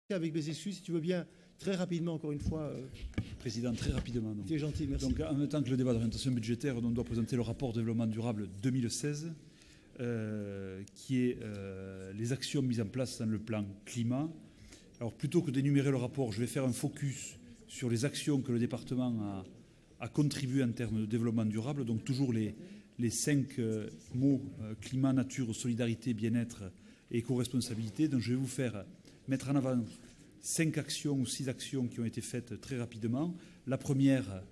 Avec mes excuses, si tu veux bien, très rapidement, encore une fois. Président, très rapidement. Tu es gentil, merci. Donc, en même temps que le débat d'orientation budgétaire, on doit présenter le rapport développement durable 2016, qui est les actions mises en place dans le plan climat. Alors, plutôt que d'énumérer le rapport, je vais faire un focus sur les actions que le département a contribué en termes de développement durable. Donc, toujours les 5 mots climat, nature, solidarité, bien-être et éco-responsabilité. Donc, je vais vous mettre en avant 5 actions ou 6 actions qui ont été faites très rapidement. La première,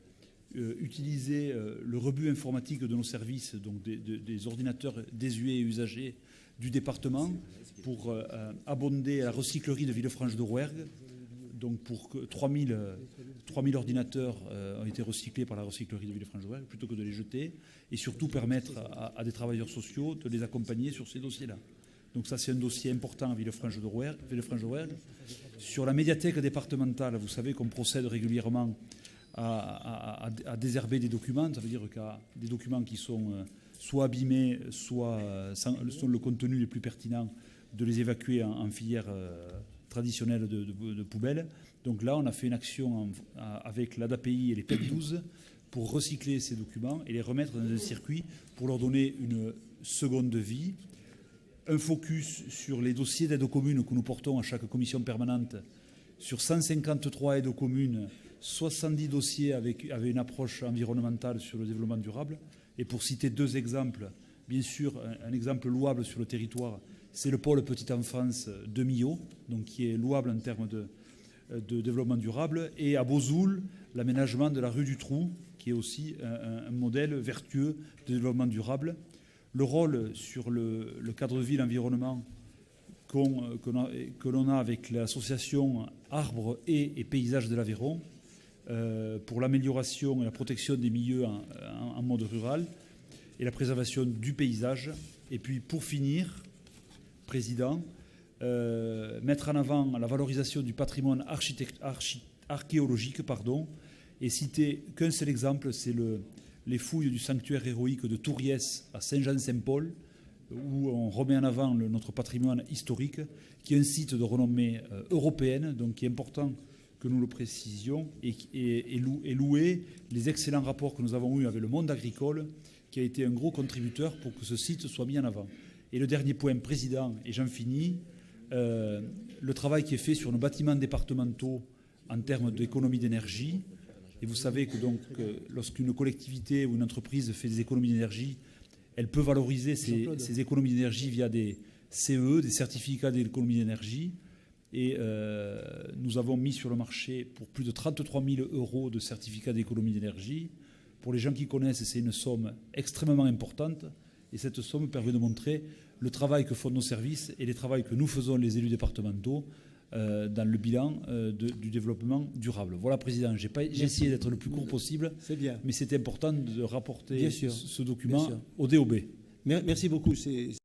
utiliser le rebut informatique de nos services, donc des ordinateurs désuets et usagés du département pour abonder à la recyclerie de Villefranche-de-Rouergue. Donc pour que 3000 ordinateurs ont été recyclés par la recyclerie de Villefranche-de-Rouergue plutôt que de les jeter, et surtout permettre à des travailleurs sociaux de les accompagner sur ces dossiers-là. Donc ça, c'est un dossier important à Villefranche-de-Rouergue. Sur la médiathèque départementale, vous savez qu'on procède régulièrement à désherber des documents. Ça veut dire qu'il y a des documents qui sont soit abîmés, soit sont le contenu le plus pertinent, de les évacuer en filière traditionnelle de poubelle. Donc là, on a fait une action avec l'ADAPI et les PEP 12 pour recycler ces documents et les remettre dans un circuit pour leur donner une seconde vie. Un focus sur les dossiers d'aide aux communes que nous portons à chaque commission permanente. Sur 153 aides aux communes, 70 dossiers avec une approche environnementale sur le développement durable. Et pour citer 2 exemples, bien sûr, un exemple louable sur le territoire, c'est le pôle Petite Enfance de Millau, donc qui est louable en termes de développement durable. Et à Bozoul, l'aménagement de la rue du Trou, qui est aussi un modèle vertueux de développement durable. Le rôle sur le cadre de vie, l'environnement que l'on a avec l'association Arbres et Paysages de l'Aveyron pour l'amélioration et la protection des milieux en mode rural et la préservation du paysage. Et puis pour finir, Président, mettre en avant la valorisation du patrimoine archéologique, et citer qu'un seul exemple, c'est les fouilles du sanctuaire héroïque de Touriès à Saint-Jean-Saint-Paul, où on remet en avant notre patrimoine historique, qui est un site de renommée européenne, donc qui est important que nous le précisions, et louer les excellents rapports que nous avons eus avec le monde agricole, qui a été un gros contributeur pour que ce site soit mis en avant. Et le dernier point, Président, et j'en finis, le travail qui est fait sur nos bâtiments départementaux en termes d'économie d'énergie. Et vous savez que donc, lorsqu'une collectivité ou une entreprise fait des économies d'énergie, elle peut valoriser ces économies d'énergie via des CE, des certificats d'économie d'énergie. Et nous avons mis sur le marché pour plus de 33 000 € de certificats d'économie d'énergie. Pour les gens qui connaissent, c'est une somme extrêmement importante. Et cette somme permet de montrer le travail que font nos services et les travaux que nous faisons, les élus départementaux, dans le bilan du développement durable. Voilà, Président, j'ai essayé d'être le plus court possible, c'est bien. Mais c'était important de rapporter ce document au au DOB. Merci beaucoup.